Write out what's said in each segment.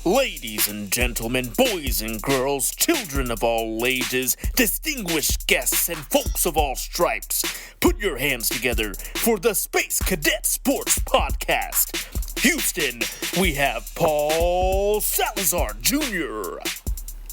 Ladies and gentlemen, boys and girls, children of all ages, distinguished guests, and folks of all stripes, put your hands together for the Space Cadet Sports Podcast. Houston, we have Paul Salazar Jr.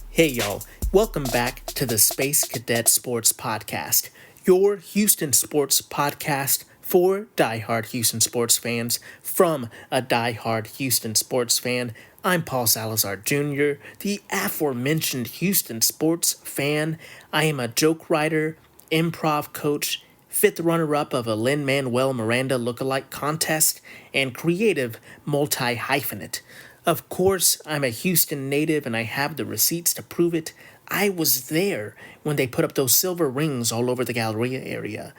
Hey y'all, welcome back to the Space Cadet Sports Podcast, your Houston sports podcast for diehard Houston sports fans from a diehard Houston sports fan. I'm Paul Salazar Jr., the aforementioned Houston sports fan. I am a joke writer, improv coach, fifth runner-up of a Lin-Manuel Miranda lookalike contest, and creative multi-hyphenate. Of course, I'm a Houston native and I have the receipts to prove it. I was there when they put up those silver rings all over the Galleria area.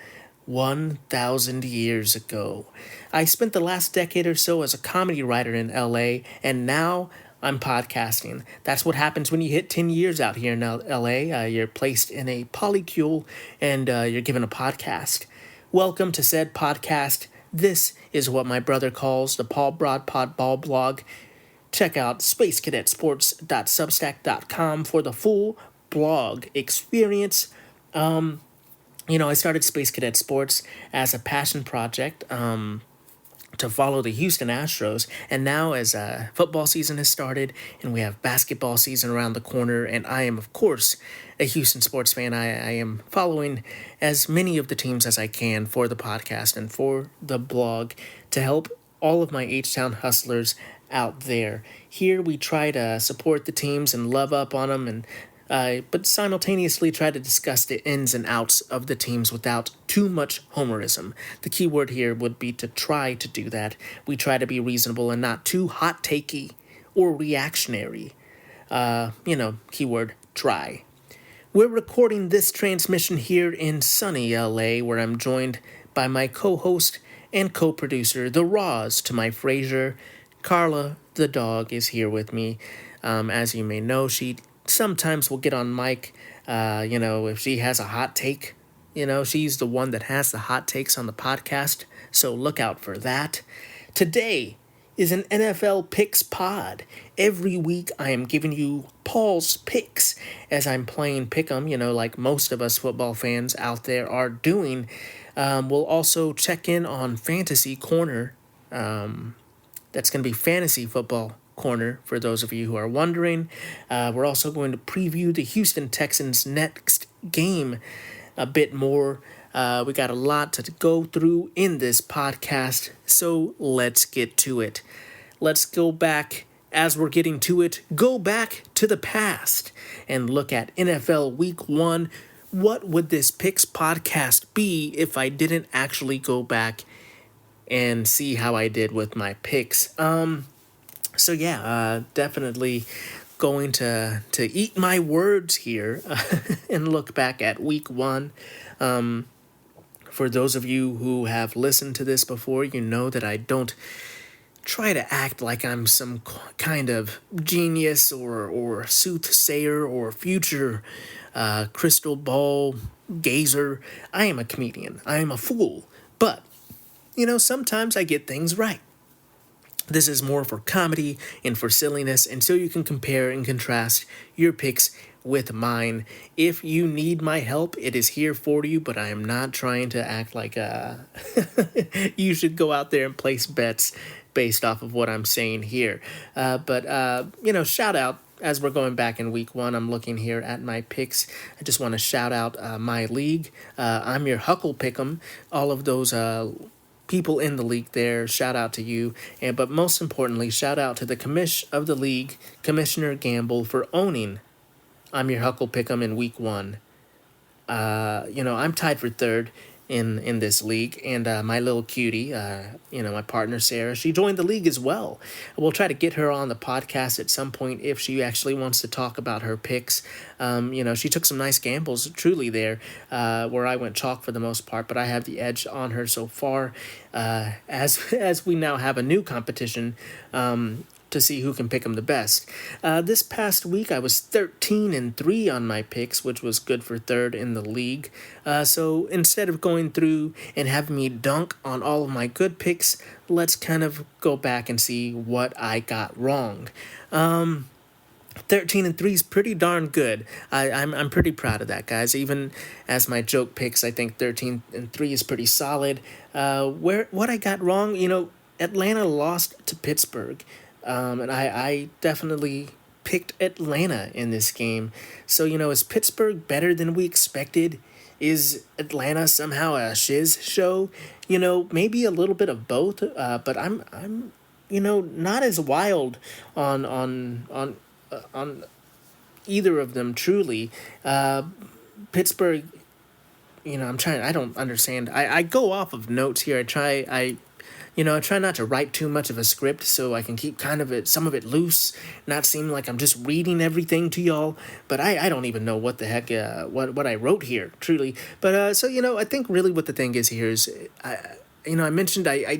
1,000 years ago. I spent the last decade or so as a comedy writer in LA, and now I'm podcasting. That's what happens when you hit 10 years out here in LA. You're placed in a polycule and you're given a podcast. Welcome to said podcast. This is what my brother calls the Paul Broadpod Ball Blog. Check out spacecadetsports.substack.com for the full blog experience. I started Space Cadet Sports as a passion project to follow the Houston Astros. And now as football season has started and we have basketball season around the corner, and I am, of course, a Houston sports fan, I am following as many of the teams as I can for the podcast and for the blog to help all of my H-Town hustlers out there. Here we try to support the teams and love up on them, and but simultaneously try to discuss the ins and outs of the teams without too much homerism. The key word here would be to try to do that. We try to be reasonable and not too hot-takey or reactionary. Keyword try. We're recording this transmission here in sunny LA, where I'm joined by my co-host and co-producer, the Roz to my Frasier. Carla, the dog, is here with me. As you may know, she sometimes will get on mic, if she has a hot take. She's the one that has the hot takes on the podcast, so look out for that. Today is an NFL Picks pod. Every week I am giving you Paul's picks as I'm playing pick'em, like most of us football fans out there are doing. We'll also check in on Fantasy Corner. That's going to be Fantasy Football Corner, for those of you who are wondering. We're also going to preview the Houston Texans' next game a bit more. We got a lot to go through in this podcast, so let's get to it. Let's go back, as we're getting to it, go back to the past and look at NFL Week 1. What would this Picks podcast be if I didn't actually go back and see how I did with my picks? Definitely going to eat my words here and look back at Week 1. For those of you who have listened to this before, you know that I don't try to act like I'm some kind of genius or soothsayer or future crystal ball gazer. I am a comedian. I am a fool. But, sometimes I get things right. This is more for comedy and for silliness, and so you can compare and contrast your picks with mine. If you need my help, it is here for you, but I am not trying to act like you should go out there and place bets based off of what I'm saying here. Shout out. As we're going back in Week 1, I'm looking here at my picks. I just want to shout out my league. I'm your Huckle Pick'em. All of those people in the league there, shout out to you. But most importantly, shout out to the commish of the league, Commissioner Gamble, for owning I'm Your Huckle Pick'em in Week 1. I'm tied for third in this league, and my little cutie, my partner Sarah, she joined the league as well. We'll try to get her on the podcast at some point if she actually wants to talk about her picks. She took some nice gambles, truly there, where I went chalk for the most part, but I have the edge on her so far. As we now have a new competition, to see who can pick them the best. This past week, I was 13-3 on my picks, which was good for third in the league. So instead of going through and having me dunk on all of my good picks, let's kind of go back and see what I got wrong. 13-3 is pretty darn good. I'm pretty proud of that, guys. Even as my joke picks, I think 13-3 is pretty solid. What I got wrong, Atlanta lost to Pittsburgh, and I definitely picked Atlanta in this game. So is Pittsburgh better than we expected? Is Atlanta somehow a shiz show? Maybe a little bit of both. But I'm not as wild on either of them truly. Pittsburgh, I don't understand. I go off of notes here. I try not to write too much of a script so I can keep some of it loose, not seem like I'm just reading everything to y'all. But I don't even know what the heck, what I wrote here, truly. But, I think really what the thing is here is, I mentioned I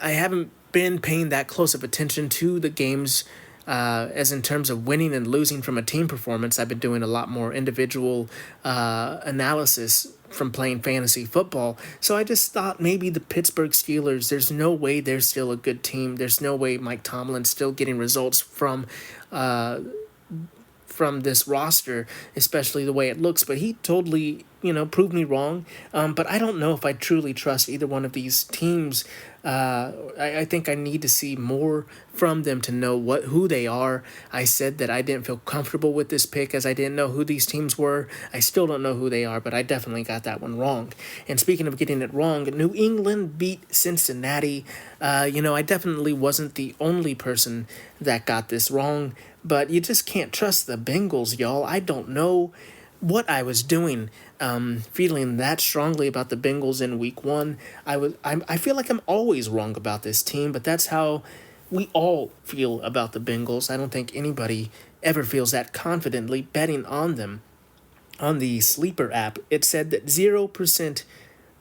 haven't been paying that close of attention to the games as in terms of winning and losing from a team performance. I've been doing a lot more individual analysis from playing fantasy football. So I just thought maybe the Pittsburgh Steelers, there's no way they're still a good team. There's no way Mike Tomlin's still getting results from this roster, especially the way it looks. But he totally, proved me wrong. But I don't know if I truly trust either one of these teams. I think I need to see more from them to know who they are. I said that I didn't feel comfortable with this pick as I didn't know who these teams were. I still don't know who they are, but I definitely got that one wrong. And speaking of getting it wrong, New England beat Cincinnati. I definitely wasn't the only person that got this wrong, but you just can't trust the Bengals, y'all. I don't know what I was doing, feeling that strongly about the Bengals in week one. I feel like I'm always wrong about this team, but that's how we all feel about the Bengals. I don't think anybody ever feels that confidently betting on them. On the Sleeper app, it said that 0%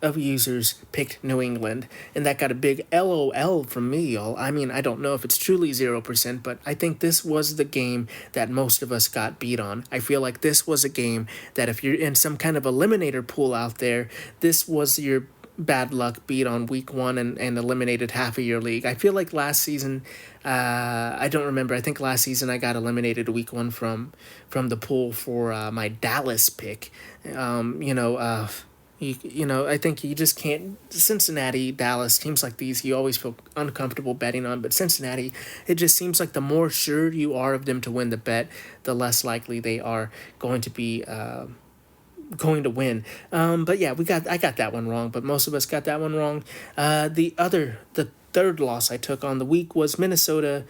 of users picked New England, and that got a big LOL from me, y'all. I mean, I don't know if it's truly 0%, but I think this was the game that most of us got beat on. I feel like this was a game that if you're in some kind of eliminator pool out there, this was your bad luck beat on week one and eliminated half of your league. I feel like last season, I don't remember. I think last season I got eliminated week one from the pool for my Dallas pick. I think you just can't. Cincinnati, Dallas, teams like these, you always feel uncomfortable betting on. But Cincinnati, it just seems like the more sure you are of them to win the bet, the less likely they are going to be going to win. But yeah, I got that one wrong, but most of us got that one wrong. The third loss I took on the week was Minnesota,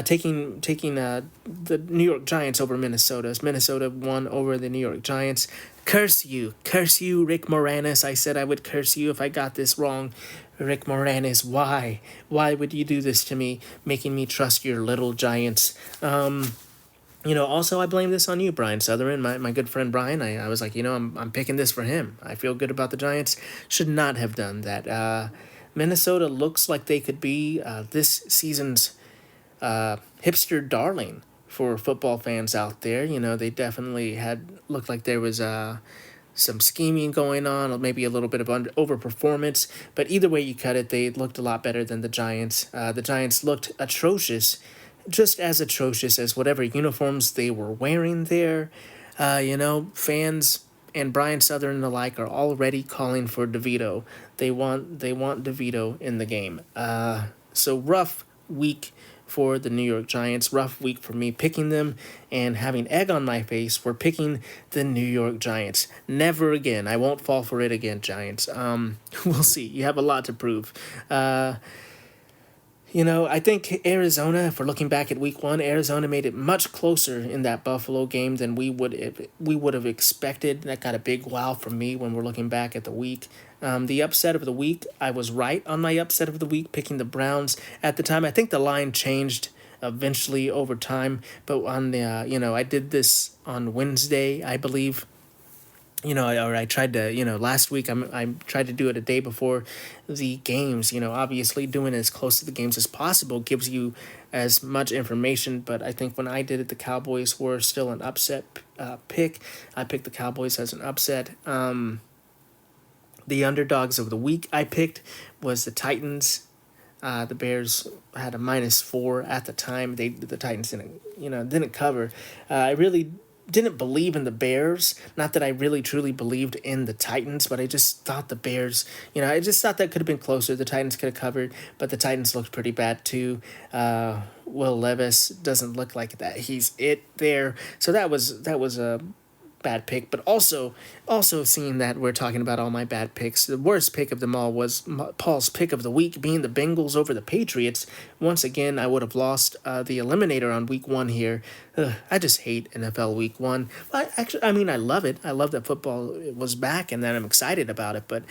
taking the New York Giants over Minnesota. Minnesota won over the New York Giants. Curse you, Rick Moranis. I said I would curse you if I got this wrong. Rick Moranis, why? Why would you do this to me, making me trust your little Giants? Also I blame this on you, Brian Sutherland, my good friend Brian. I was like, I'm picking this for him. I feel good about the Giants. Should not have done that. Minnesota looks like they could be this season's hipster darling for football fans out there. They definitely looked like there was some scheming going on, or maybe a little bit of overperformance. But either way you cut it, they looked a lot better than the Giants. The Giants looked atrocious, just as atrocious as whatever uniforms they were wearing there. Fans and Brian Sutherland alike are already calling for DeVito. They want DeVito in the game. So rough week for the New York Giants. Rough week for me picking them and having egg on my face for picking the New York Giants. Never again. I won't fall for it again, Giants. We'll see. You have a lot to prove. I think Arizona, if we're looking back at week one, Arizona made it much closer in that Buffalo game than we would have expected. That got a big wow from me when we're looking back at the week. The upset of the week, I was right on my upset of the week, picking the Browns. At the time, I think the line changed eventually over time, but on the, I did this on Wednesday, I believe. I tried to, last week I tried to do it a day before the games. Obviously doing as close to the games as possible gives you as much information, but I think when I did it, the Cowboys were still an upset pick. I picked the Cowboys as an upset. The underdogs of the week I picked was the Titans. The Bears had a -4 at the time. The Titans didn't cover. I really didn't believe in the Bears. Not that I really truly believed in the Titans, but I just thought the Bears. I just thought that could have been closer. The Titans could have covered, but the Titans looked pretty bad too. Will Levis doesn't look like that. He's it there. So that was a bad pick, but also seeing that we're talking about all my bad picks, the worst pick of them all was Paul's pick of the week being the Bengals over the Patriots. Once again, I would have lost the eliminator on week 1 here. I just hate NFL week 1. I love it. I love that football was back and that I'm excited about it, but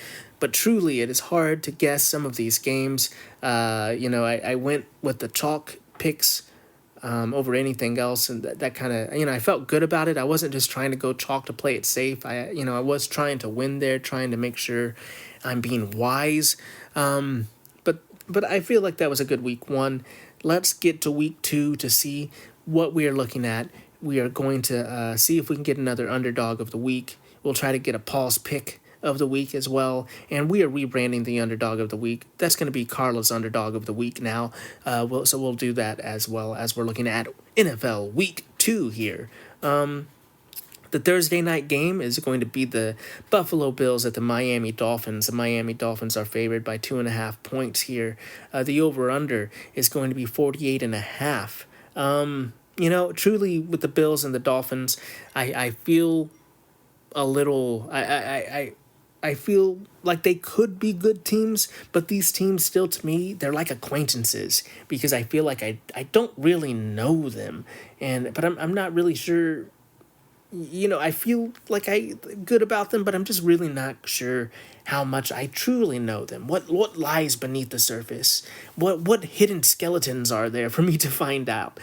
truly it is hard to guess some of these games. I went with the chalk picks over anything else, and that kind of, I felt good about it. I wasn't just trying to go chalk to play it safe. I was trying to win there, trying to make sure I'm being wise. But I feel like that was a good week 1. Let's get to week 2 to see what we are looking at. We are going to see if we can get another underdog of the week. We'll try to get a Paul's pick of the week as well, and we are rebranding the underdog of the week. That's going to be Carla's underdog of the week now. We'll do that as well as we're looking at NFL week 2 here. The Thursday night game is going to be the Buffalo Bills at the Miami Dolphins. The Miami Dolphins are favored by 2.5 points here. The over-under is going to be 48.5. Truly with the Bills and the Dolphins, I feel a little. I feel like they could be good teams, but these teams still, to me, they're like acquaintances because I feel like I don't really know them, but I'm not really sure. I feel like I good about them, but I'm just really not sure how much I truly know them. What lies beneath the surface? What hidden skeletons are there for me to find out?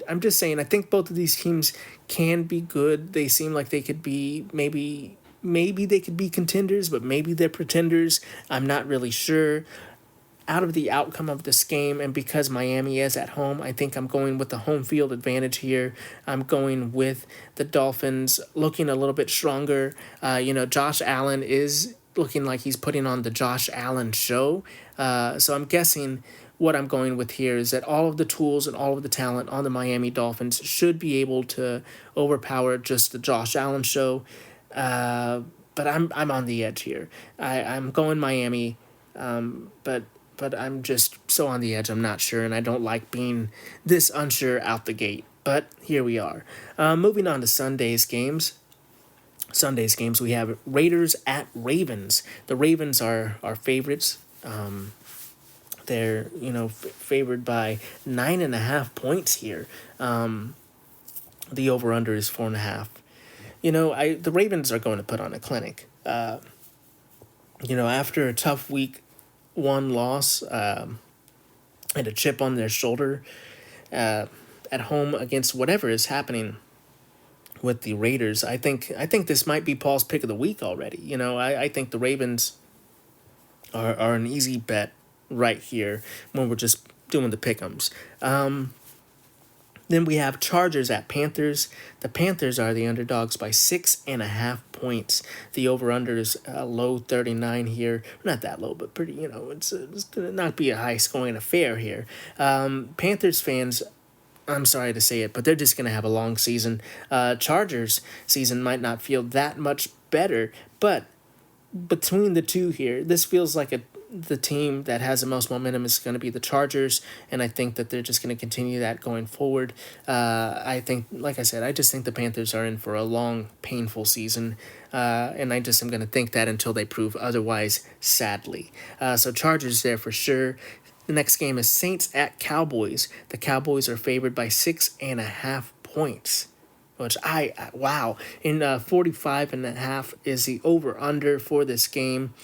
I'm just saying, I think both of these teams can be good. They seem like they could be maybe they could be contenders, but maybe they're pretenders. I'm not really sure. Out of the outcome of this game, and because Miami is at home, I think I'm going with the home field advantage here. I'm going with the Dolphins looking a little bit stronger. Josh Allen is looking like he's putting on the Josh Allen show. So I'm guessing what I'm going with here is that all of the tools and all of the talent on the Miami Dolphins should be able to overpower just the Josh Allen show. But I'm on the edge here. I'm going Miami, but I'm just so on the edge. I'm not sure, and I don't like being this unsure out the gate. But here we are. Moving on to Sunday's games, we have Raiders at Ravens. The Ravens are our favorites. They're favored by 9.5 points here. The over under is 4.5. The Ravens are going to put on a clinic. After a tough week 1 loss and a chip on their shoulder at home against whatever is happening with the Raiders, I think this might be Paul's pick of the week already. I think the Ravens are an easy bet right here when we're just doing the pickems. Then we have Chargers at Panthers. The Panthers are the underdogs by 6.5 points. The over-under is low 39 here. Not that low, but pretty, it's going to not be a high-scoring affair here. Panthers fans, I'm sorry to say it, but they're just going to have a long season. Chargers season might not feel that much better, but between the two here, this feels like the team that has the most momentum is going to be the Chargers, and I think that they're just going to continue that going forward. I think, like I said, I just think the Panthers are in for a long, painful season, and I just am going to think that until they prove otherwise, sadly. So Chargers there for sure. The next game is Saints at Cowboys. The Cowboys are favored by 6.5 points. Which wow. In 45.5 is the over-under for this game.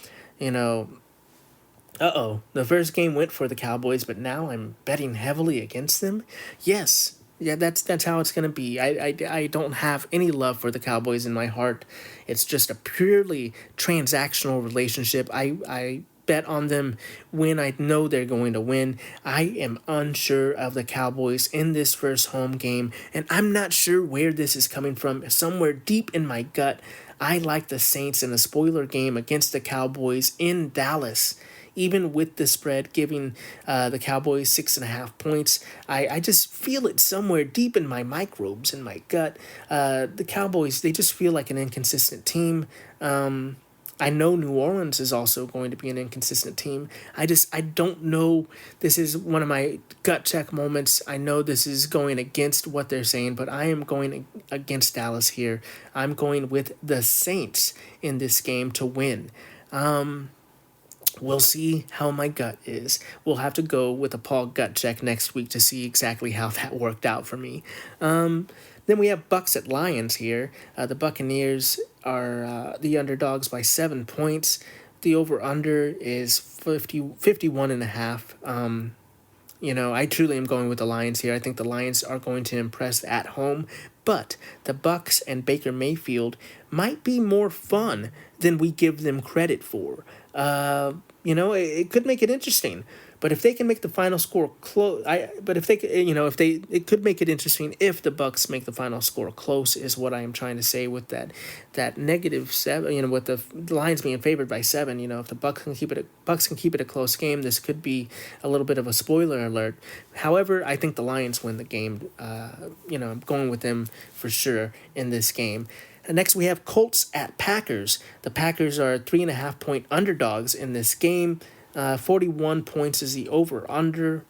The first game went for the Cowboys, but now I'm betting heavily against them. Yes, yeah, that's how it's going to be. I don't have any love for the Cowboys in my heart. It's just a purely transactional relationship. I bet bet on them when I know they're going to win. I am unsure of the Cowboys in this first home game, and I'm not sure where this is coming from. Somewhere deep in my gut, I like the Saints in a spoiler game against the Cowboys in Dallas. Even with the spread giving the Cowboys 6.5 points, I just feel it somewhere deep in my microbes, in my gut. The Cowboys, they just feel like an inconsistent team. I know New Orleans is also going to be an inconsistent team. I don't know. This is one of my gut check moments. I know this is going against what they're saying, but I am going against Dallas here. I'm going with the Saints in this game to win. We'll see how my gut is. We'll have to go with a Paul gut check next week to see exactly how that worked out for me. Then we have Bucks at Lions here. The Buccaneers are the underdogs by 7 points. The over-under is 51.5. I truly am going with the Lions here. I think the Lions are going to impress at home, but the Bucks and Baker Mayfield might be more fun than we give them credit for. It could make it interesting. But if they can make the final score close, it could make it interesting if the Bucks make the final score close. Is what I am trying to say with that -7. With the Lions being favored by 7. If the Bucks can keep it a close game, this could be a little bit of a spoiler alert. However, I think the Lions win the game. I'm going with them for sure in this game. Next, we have Colts at Packers. The Packers are 3.5 point underdogs in this game. 41 points is the over-under.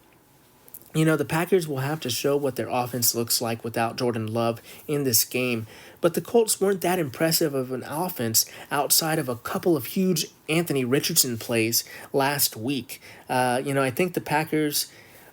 The Packers will have to show what their offense looks like without Jordan Love in this game. But the Colts weren't that impressive of an offense outside of a couple of huge Anthony Richardson plays last week. I think the Packers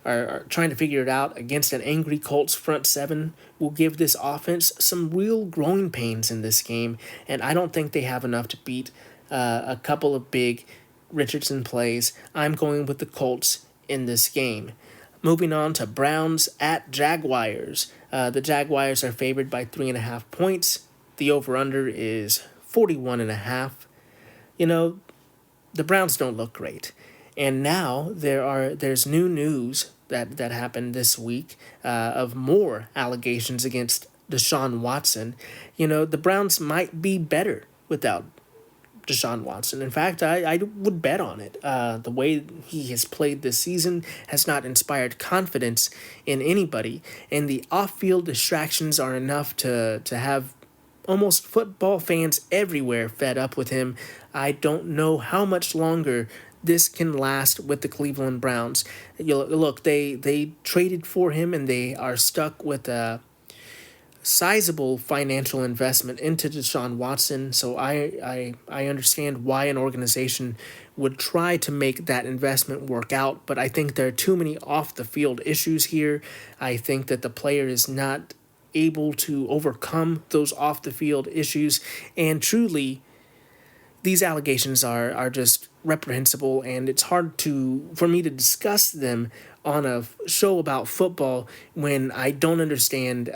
are trying to figure it out against an angry Colts front seven will give this offense some real growing pains in this game, and I don't think they have enough to beat a couple of big Richardson plays. I'm going with the Colts in this game. Moving on to Browns at Jaguars. The Jaguars are favored by 3.5 points. The over-under is 41.5. The Browns don't look great. And now there's new news that happened this week of more allegations against Deshaun Watson. The Browns might be better without Deshaun Watson. In fact, I would bet on it. The way he has played this season has not inspired confidence in anybody, and the off-field distractions are enough to have almost football fans everywhere fed up with him. I don't know how much longer this can last with the Cleveland Browns. Look, they traded for him, and they are stuck with a sizable financial investment into Deshaun Watson, so I understand why an organization would try to make that investment work out, but I think there are too many off-the-field issues here. I think that the player is not able to overcome those off-the-field issues, and truly, these allegations are just reprehensible, and it's hard for me to discuss them on a show about football when I don't understand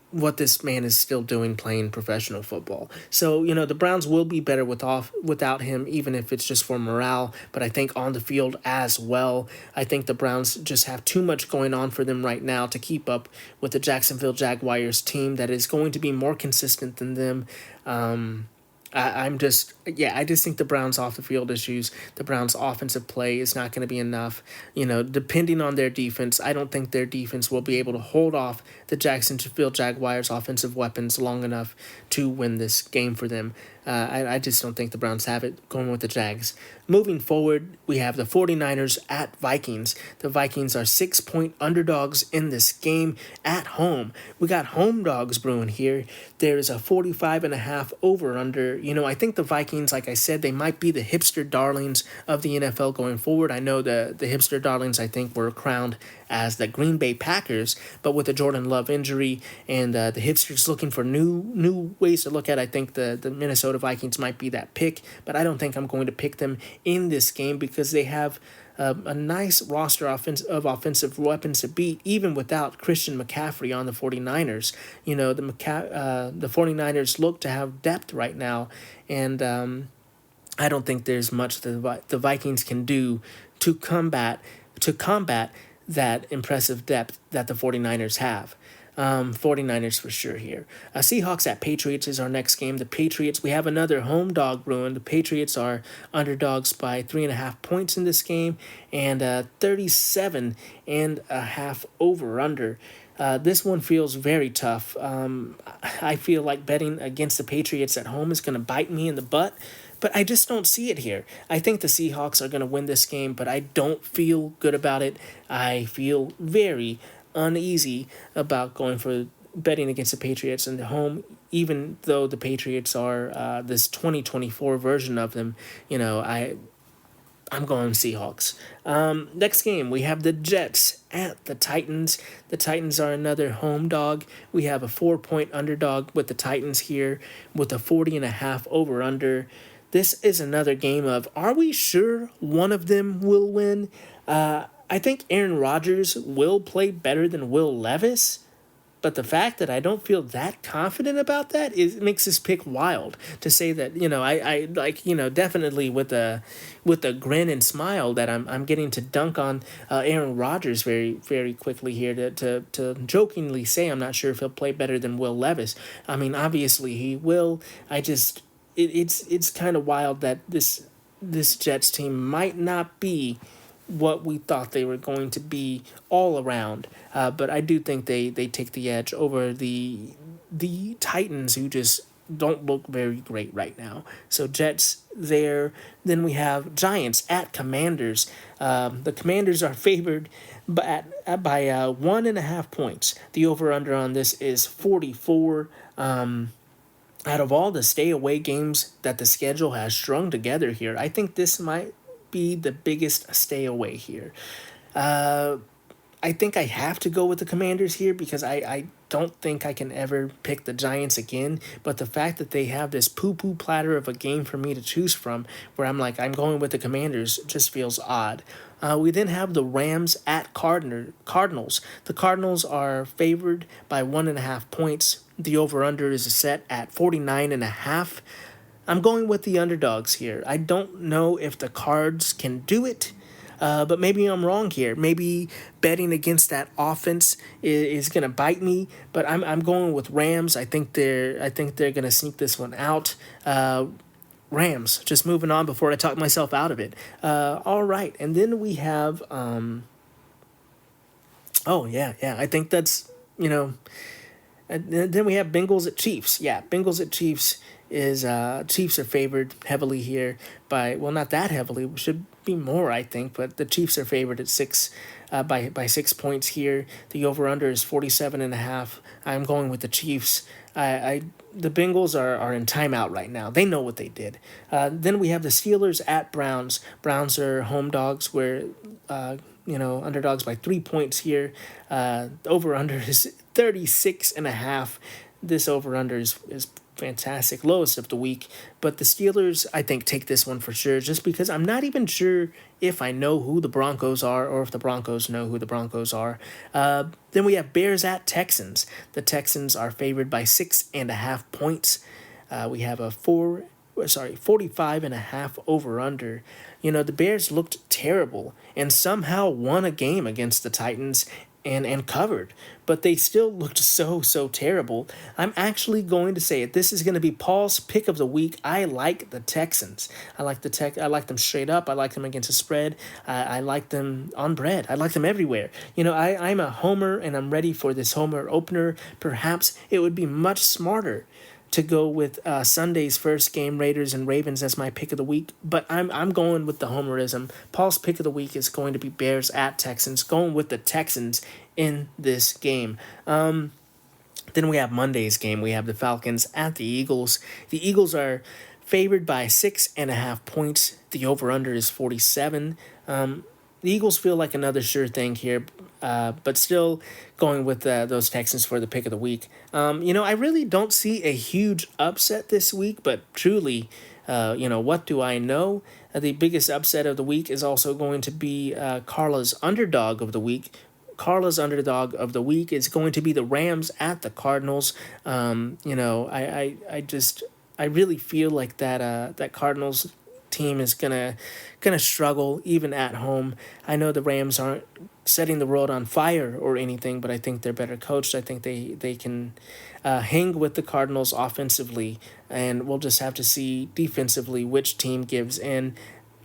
what this man is still doing playing professional football. So, the Browns will be better without him, even if it's just for morale, but I think on the field as well. I think the Browns just have too much going on for them right now to keep up with the Jacksonville Jaguars team that is going to be more consistent than them. I just think the Browns off the field issues, the Browns offensive play is not going to be enough. Depending on their defense, I don't think their defense will be able to hold off the Jacksonville Jaguars offensive weapons long enough to win this game for them. I just don't think the Browns have it going with the Jags. Moving forward, we have the 49ers at Vikings. The Vikings are 6-point underdogs in this game at home. We got home dogs brewing here. There is a 45.5 over-under. I think the Vikings, like I said, they might be the hipster darlings of the NFL going forward. I know the hipster darlings, I think, were crowned as the Green Bay Packers, but with the Jordan Love injury and the hipsters looking for new ways to look at, I think the Minnesota Vikings might be that pick, but I don't think I'm going to pick them in this game because they have a nice roster of offensive weapons to beat, even without Christian McCaffrey on the 49ers. The 49ers look to have depth right now, and I don't think there's much the Vikings can do to combat that impressive depth that the 49ers have. 49ers for sure here. Seahawks at Patriots is our next game. The Patriots, we have another home dog ruin. The Patriots are underdogs by 3.5 points in this game, and 37.5 over under. This one feels very tough. I feel like betting against the Patriots at home is going to bite me in the butt, but I just don't see it here. I think the Seahawks are going to win this game, but I don't feel good about it. I feel very uneasy about going for betting against the Patriots in the home, even though the Patriots are this 2024 version of them. I'm going Seahawks. Next game, we have the Jets at the Titans. The Titans are another home dog. We have a 4-point underdog with the Titans here with a 40.5 over under. This is another game of, are we sure one of them will win? I think Aaron Rodgers will play better than Will Levis, but the fact that I don't feel that confident about that makes this pick wild. To say that, I like, definitely with a grin and smile that I'm getting to dunk on Aaron Rodgers very, very quickly here to jokingly say I'm not sure if he'll play better than Will Levis. I mean, obviously he will. It's kind of wild that this Jets team might not be what we thought they were going to be all around. But I do think they take the edge over the Titans, who just don't look very great right now. So Jets there. Then we have Giants at Commanders. The Commanders are favored by 1.5 points. The over-under on this is 44. Out of all the stay-away games that the schedule has strung together here, I think this might be the biggest stay away here. I think I have to go with the Commanders here because I don't think I can ever pick the Giants again. But the fact that they have this poo-poo platter of a game for me to choose from, where I'm like, I'm going with the Commanders, just feels odd. We then have the Rams at Cardinals. The Cardinals are favored by 1.5 points. The over-under is set at 49.5. I'm going with the underdogs here. I don't know if the Cards can do it, but maybe I'm wrong here. Maybe betting against that offense is gonna bite me. But I'm going with Rams. I think they're gonna sneak this one out. Rams. Just moving on before I talk myself out of it. All right, and then we have. I think that's And then we have Bengals at Chiefs. Yeah, Bengals at Chiefs is Chiefs are favored heavily here by, well, not that heavily, should be more, I think, but the Chiefs are favored at by 6 points here. The over under is 47.5. I'm going with the Chiefs. The Bengals are in timeout right now. They know what they did. Then we have the Steelers at Browns. Browns are home dogs where underdogs by 3 points here. Over under is 36.5. This over under is fantastic, lowest of the week. But the Steelers, I think, take this one for sure, just because I'm not even sure if I know who the Broncos are or if the Broncos know who the Broncos are. Then we have Bears at Texans. The Texans are favored by 6.5 points. We have a 45.5 over under. The Bears looked terrible and somehow won a game against the Titans and covered, but they still looked so terrible. I'm actually going to say it. This is going to be Paul's pick of the week. I like the Texans. I like them straight up. I like them against the spread. I like them on bread. I like them everywhere. I'm a homer and I'm ready for this homer opener. Perhaps it would be much smarter to go with Sunday's first game, Raiders and Ravens, as my pick of the week, but I'm going with the homerism. Paul's pick of the week is going to be Bears at Texans, going with the Texans in this game. Then we have Monday's game. We have the Falcons at the Eagles. The Eagles are favored by 6.5 points. The over-under is 47. The Eagles feel like another sure thing here, but still going with those Texans for the pick of the week. I really don't see a huge upset this week, but truly, what do I know? The biggest upset of the week is also going to be Carla's underdog of the week. Carla's underdog of the week is going to be the Rams at the Cardinals. I really feel like that Cardinals team is gonna struggle even at home. I know the Rams aren't setting the world on fire or anything, but I think they're better coached. I think they can hang with the Cardinals offensively, and we'll just have to see defensively which team gives in.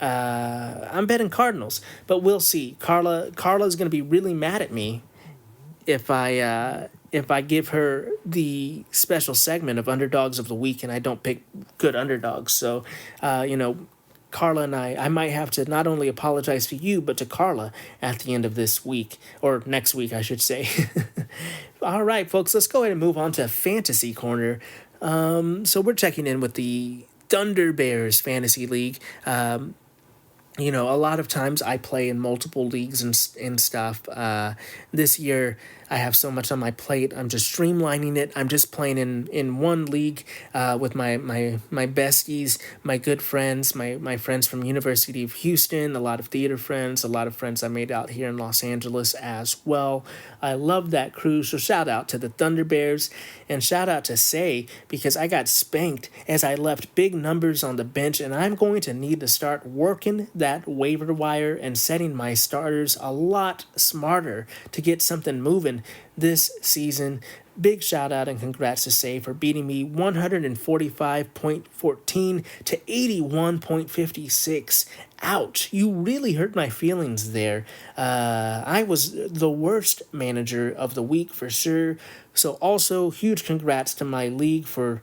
I'm betting Cardinals, but we'll see. Carla's gonna be really mad at me if I give her the special segment of underdogs of the week and I don't pick good underdogs. So, Carla and I might have to not only apologize to you, but to Carla at the end of this week, or next week, I should say. All right, folks, let's go ahead and move on to Fantasy Corner. So we're checking in with the Thunder Bears Fantasy League. A lot of times I play in multiple leagues and stuff. This year, I have so much on my plate. I'm just streamlining it. I'm just playing in one league with my besties, my good friends, my friends from University of Houston, a lot of theater friends, a lot of friends I made out here in Los Angeles as well. I love that crew, so shout out to the Thunder Bears, and shout out to Say, because I got spanked as I left big numbers on the bench, and I'm going to need to start working that waiver wire and setting my starters a lot smarter to get something moving this season. Big shout out and congrats to Say for beating me 145.14 to 81.56. Ouch, you really hurt my feelings there. I was the worst manager of the week for sure. So also huge congrats to my league for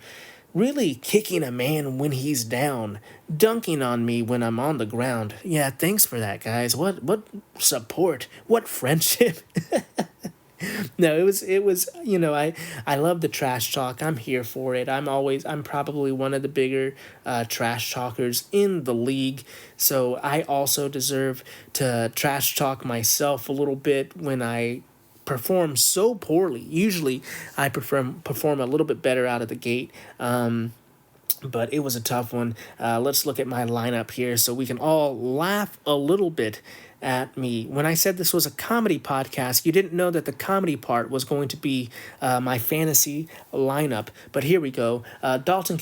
really kicking a man when he's down, dunking on me when I'm on the ground. Yeah, thanks for that, guys. What support, what friendship. No, it was, I love the trash talk. I'm here for it. I'm probably one of the bigger trash talkers in the league. So I also deserve to trash talk myself a little bit when I perform so poorly. Usually I perform a little bit better out of the gate. But it was a tough one. Let's look at my lineup here so we can all laugh a little bit at me. When I said this was a comedy podcast, you didn't know that the comedy part was going to be my fantasy lineup. But here we go. Dalton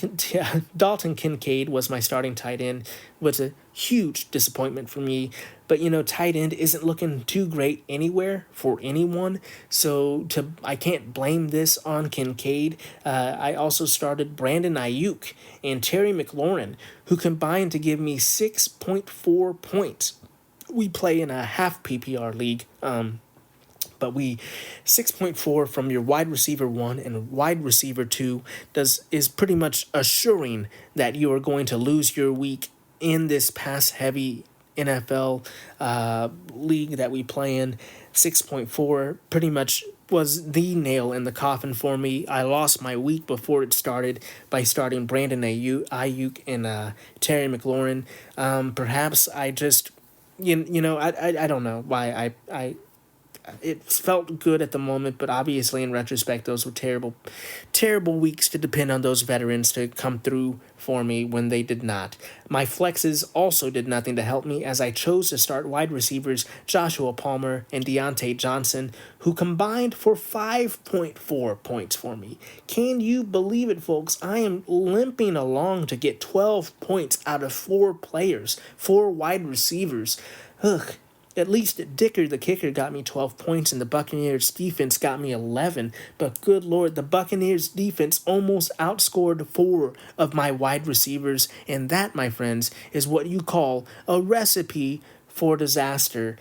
Kincaid was my starting tight end. Was a huge disappointment for me. But, tight end isn't looking too great anywhere for anyone. So I can't blame this on Kincaid. I also started Brandon Ayuk and Terry McLaurin, who combined to give me 6.4 points. We play in a half PPR league, but 6.4 from your wide receiver 1 and wide receiver 2 is pretty much assuring that you are going to lose your week in this pass heavy NFL league that we play in. 6.4 pretty much was the nail in the coffin for me. I lost my week before it started by starting Brandon Ayuk and Terry McLaurin. Perhaps I just I don't know why it felt good at the moment, but obviously in retrospect, those were terrible weeks to depend on those veterans to come through for me when they did not. My flexes also did nothing to help me as I chose to start wide receivers Joshua Palmer and Deontay Johnson, who combined for 5.4 points for me. Can you believe it, folks? I am limping along to get 12 points out of 4 players, 4 wide receivers. Ugh. At least Dicker, the kicker, got me 12 points, and the Buccaneers' defense got me 11. But good Lord, the Buccaneers' defense almost outscored 4 of my wide receivers, and that, my friends, is what you call a recipe for disaster.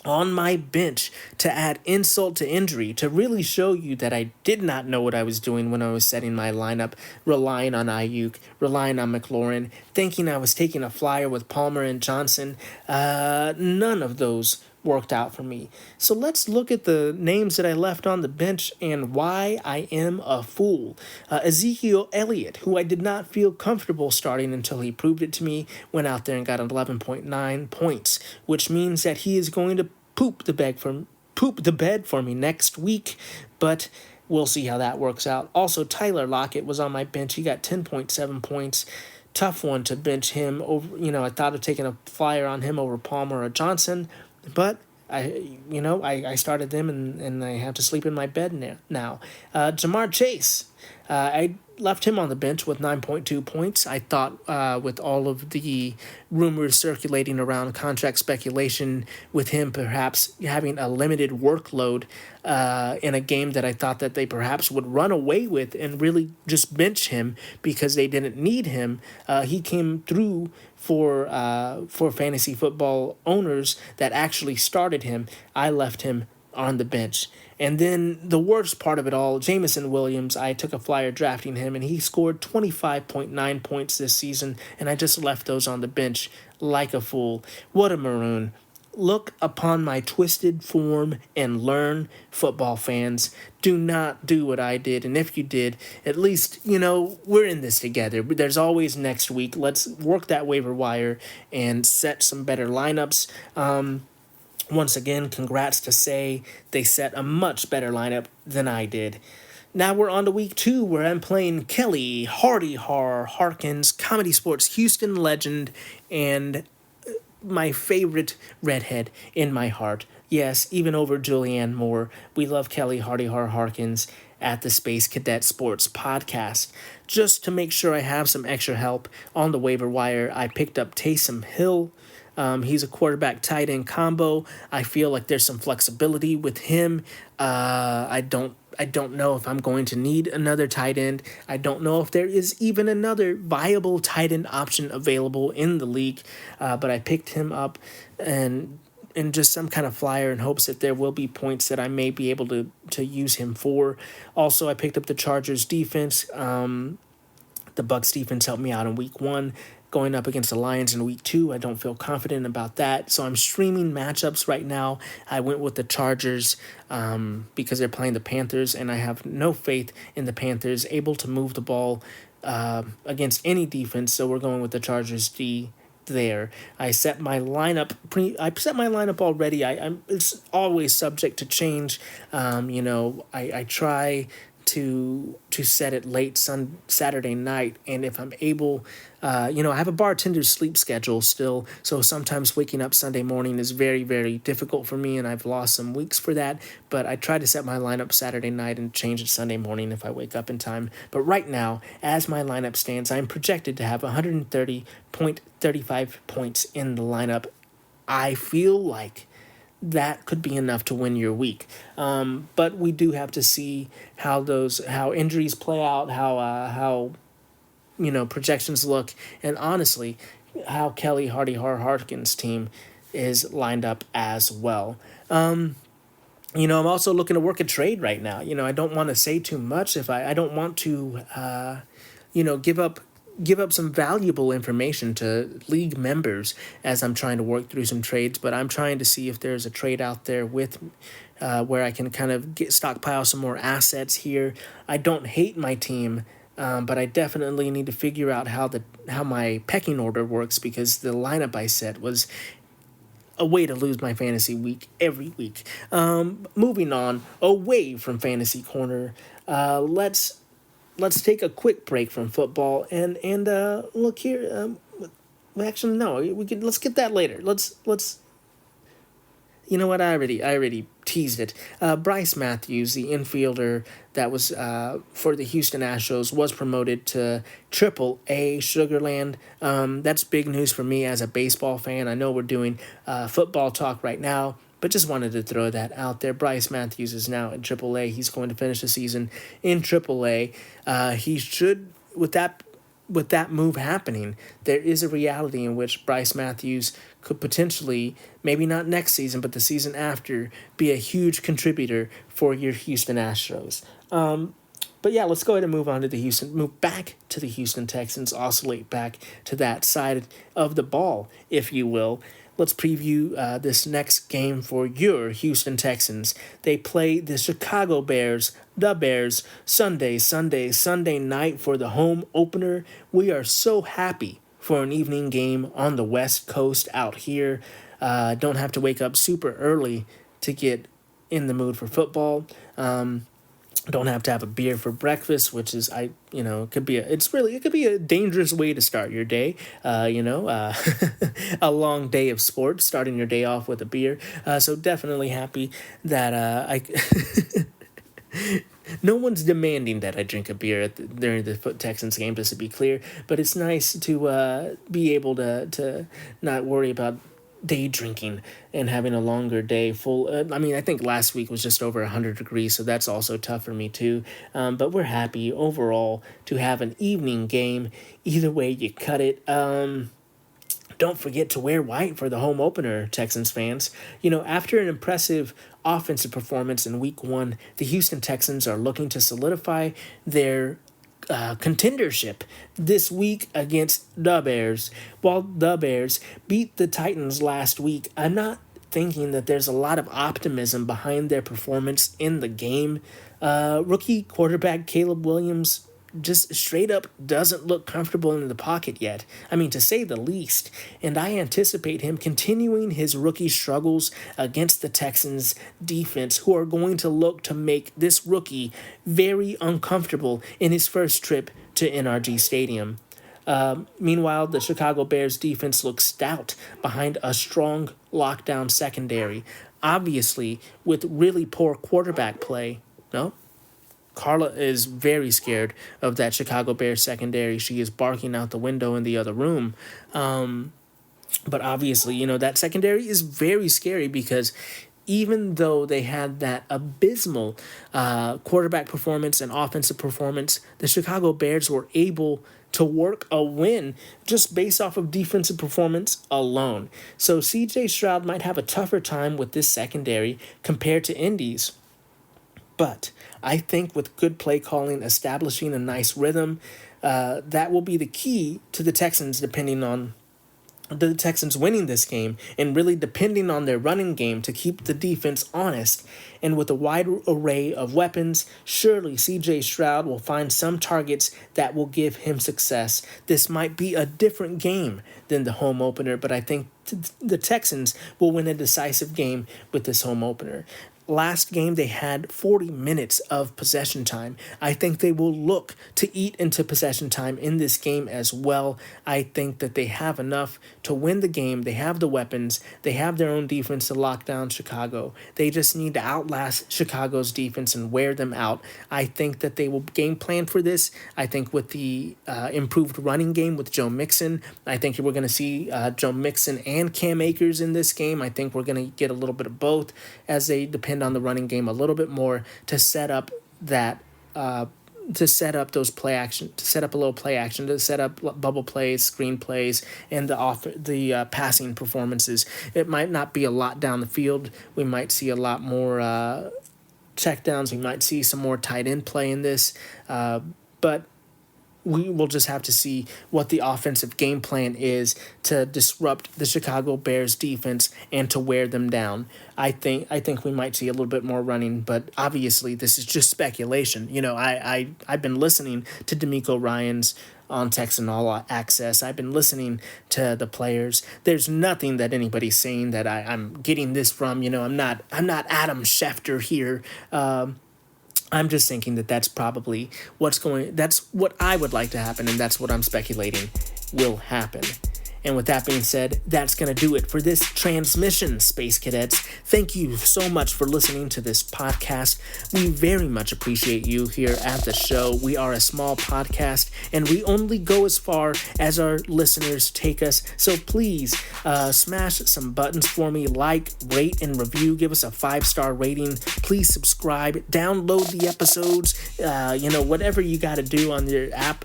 On my bench to add insult to injury, to really show you that I did not know what I was doing when I was setting my lineup, relying on Ayuk, relying on McLaurin, thinking I was taking a flyer with Palmer and Johnson. None of those worked out for me. So let's look at the names that I left on the bench and why I am a fool. Ezekiel Elliott, who I did not feel comfortable starting until he proved it to me, went out there and got 11.9 points, which means that he is going to poop the bed for me next week, but we'll see how that works out. Also, Tyler Lockett was on my bench. He got 10.7 points. Tough one to bench him over. I thought of taking a flyer on him over Palmer or Johnson, but I started them and I have to sleep in my bed now. Jamar Chase, I left him on the bench with 9.2 points. I thought with all of the rumors circulating around contract speculation, with him perhaps having a limited workload in a game that I thought that they perhaps would run away with and really just bench him because they didn't need him, he came through for fantasy football owners that actually started him. I left him on the bench. And then the worst part of it all, Jamison Williams, I took a flyer drafting him, and he scored 25.9 points this season, and I just left those on the bench like a fool. What a maroon. Look upon my twisted form and learn, football fans. Do not do what I did, and if you did, at least, we're in this together. There's always next week. Let's work that waiver wire and set some better lineups. Once again, congrats to Say. They set a much better lineup than I did. Now we're on to week 2, where I'm playing Kelly Hardy Harkins, Comedy Sports Houston legend, and my favorite redhead in my heart. Yes, even over Julianne Moore. We love Kelly Hardy Harkins at the Space Cadet Sports podcast. Just to make sure I have some extra help on the waiver wire, I picked up Taysom Hill. He's a quarterback tight end combo. I feel like there's some flexibility with him. I don't know if I'm going to need another tight end. I don't know if there is even another viable tight end option available in the league. But I picked him up and in just some kind of flyer in hopes that there will be points that I may be able to use him for. Also, I picked up the Chargers defense. The Bucs defense helped me out in week 1. Going up against the Lions in week 2, I don't feel confident about that. So I'm streaming matchups right now. I went with the Chargers because they're playing the Panthers, and I have no faith in the Panthers able to move the ball against any defense. So we're going with the Chargers D there. I set my lineup. I set my lineup already. It's always subject to change. I try to set it late Saturday night, and if I'm able, I have a bartender's sleep schedule still, so sometimes waking up Sunday morning is very, very difficult for me, and I've lost some weeks for that, but I try to set my lineup Saturday night and change it Sunday morning if I wake up in time. But right now, as my lineup stands, I'm projected to have 130.35 points in the lineup. I feel like that could be enough to win your week. But we do have to see how injuries play out, how projections look, and honestly, how Kelly Hardy Harkins' team is lined up as well. I'm also looking to work a trade right now. I don't want to say too much if I don't want to, give up some valuable information to league members as I'm trying to work through some trades, but I'm trying to see if there's a trade out there with where I can kind of stockpile some more assets here. I don't hate my team, but I definitely need to figure out how my pecking order works, because the lineup I set was a way to lose my fantasy week every week. Moving on away from Fantasy Corner, let's take a quick break from football and look here. Actually, no, let's get that later. Let's. You know what? I already teased it. Bryce Matthews, the infielder that was for the Houston Astros, was promoted to Triple-A Sugarland. That's big news for me as a baseball fan. I know we're doing football talk right now, but just wanted to throw that out there. Bryce Matthews is now in Triple-A. He's going to finish the season in Triple-A. He should, with that move happening, there is a reality in which Bryce Matthews could potentially, maybe not next season, but the season after, be a huge contributor for your Houston Astros. But yeah, let's go ahead and move back to the Houston Texans, oscillate back to that side of the ball, if you will. Let's preview this next game for your Houston Texans. They play the Chicago Bears, Sunday night for the home opener. We are so happy for an evening game on the West Coast out here. Don't have to wake up super early to get in the mood for football. Don't have to have a beer for breakfast, which is it could be a dangerous way to start your day. A long day of sports, starting your day off with a beer. So definitely happy that No one's demanding that I drink a beer during the Texans game, just to be clear. But it's nice to be able to not worry about day drinking and having a longer day full. I think last week was just over 100 degrees, so that's also tough for me too. But we're happy overall to have an evening game. Either way you cut it. Don't forget to wear white for the home opener, Texans fans. After an impressive offensive performance in Week 1, the Houston Texans are looking to solidify their contendership this week against the Bears. While the Bears beat the Titans last week, I'm not thinking that there's a lot of optimism behind their performance in the game. Rookie quarterback Caleb Williams just straight up doesn't look comfortable in the pocket yet. To say the least. And I anticipate him continuing his rookie struggles against the Texans defense, who are going to look to make this rookie very uncomfortable in his first trip to NRG Stadium. Meanwhile, the Chicago Bears defense looks stout behind a strong lockdown secondary. Obviously, with really poor quarterback play. No? Carla is very scared of that Chicago Bears secondary. She is barking out the window in the other room. But obviously, that secondary is very scary because even though they had that abysmal quarterback performance and offensive performance, the Chicago Bears were able to work a win just based off of defensive performance alone. So CJ Stroud might have a tougher time with this secondary compared to Indy's. But I think with good play calling, establishing a nice rhythm, that will be the key to the Texans, depending on the Texans winning this game, and really depending on their running game to keep the defense honest. And with a wide array of weapons, surely CJ Stroud will find some targets that will give him success. This might be a different game than the home opener, but I think the Texans will win a decisive game with this home opener. Last game, they had 40 minutes of possession time. I think they will look to eat into possession time in this game as well. I think that they have enough to win the game. They have the weapons. They have their own defense to lock down Chicago. They just need to outlast Chicago's defense and wear them out. I think that they will game plan for this. I think with the improved running game with Joe Mixon, I think we're going to see Joe Mixon and Cam Akers in this game. I think we're going to get a little bit of both as they depend on the running game a little bit more to set up that to set up those play action, to set up a little play action, to set up bubble plays, screen plays, and the passing performances. It might not be a lot down the field. We might see a lot more checkdowns. We might see some more tight end play in this, but we will just have to see what the offensive game plan is to disrupt the Chicago Bears defense and to wear them down. I think we might see a little bit more running, but obviously this is just speculation. I've been listening to D'Amico Ryans on Texan All Access. I've been listening to the players. There's nothing that anybody's saying that I'm getting this from. I'm not Adam Schefter here. I'm just thinking that that's probably that's what I would like to happen, and that's what I'm speculating will happen. And with that being said, that's going to do it for this transmission, Space Cadets. Thank you so much for listening to this podcast. We very much appreciate you here at the show. We are a small podcast, and we only go as far as our listeners take us. So please smash some buttons for me. Like, rate, and review. Give us a 5-star rating. Please subscribe. Download the episodes. Whatever you got to do on your app,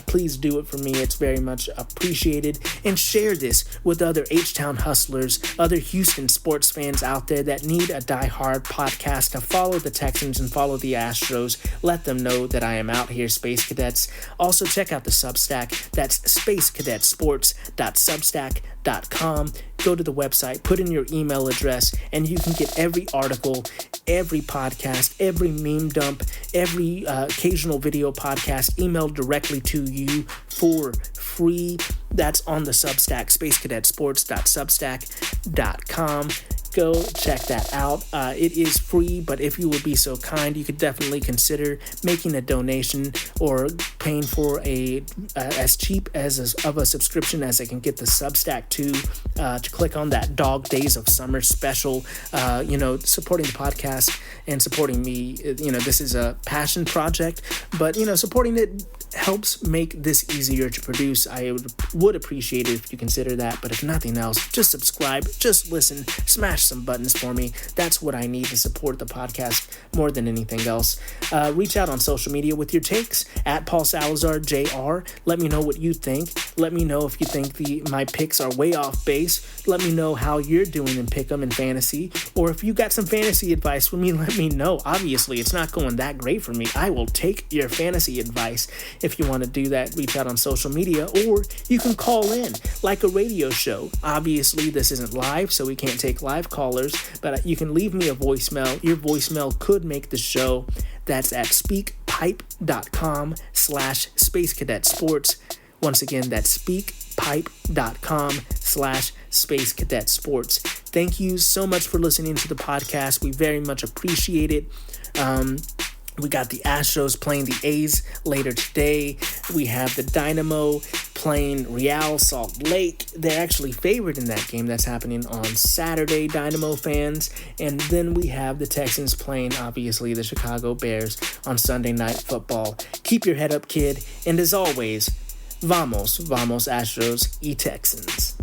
please do it for me. It's very much appreciated. And share this with other H-Town hustlers, other Houston sports fans out there that need a die-hard podcast to follow the Texans and follow the Astros. Let them know that I am out here, Space Cadets. Also, check out the Substack. That's spacecadetsports.substack.com. Go to the website, put in your email address, and you can get every article, every podcast, every meme dump, every occasional video podcast emailed directly to you for free. That's on the Substack, spacecadetsports.substack.com. go check that out. It is free, but if you would be so kind, you could definitely consider making a donation or paying for as cheap of a subscription as I can get the Substack to click on that Dog Days of Summer special. Supporting the podcast and supporting me. This is a passion project, but supporting it helps make this easier to produce. I would appreciate it if you consider that, but if nothing else, just subscribe, just listen, smash some buttons for me. That's what I need to support the podcast more than anything else. Reach out on social media with your takes at Paul Salazar Jr. Let me know what you think. Let me know if you think my picks are way off base. Let me know how you're doing in pick'em and fantasy, or if you got some fantasy advice for me, let me know. Obviously, it's not going that great for me. I will take your fantasy advice. If you want to do that, reach out on social media, or you can call in like a radio show. Obviously, this isn't live, so we can't take live callers, but you can leave me a voicemail. Your voicemail could make the show. That's at speakpipe.com/Space Cadet Sports. Once again, that's speakpipe.com/Space Cadet Sports. Thank you so much for listening to the podcast. We very much appreciate it. We got the Astros playing the A's later today. We have the Dynamo playing Real Salt Lake. They're actually favored in that game. That's happening on Saturday, Dynamo fans. And then we have the Texans playing, obviously, the Chicago Bears on Sunday Night Football. Keep your head up, kid. And as always, vamos Astros y Texans.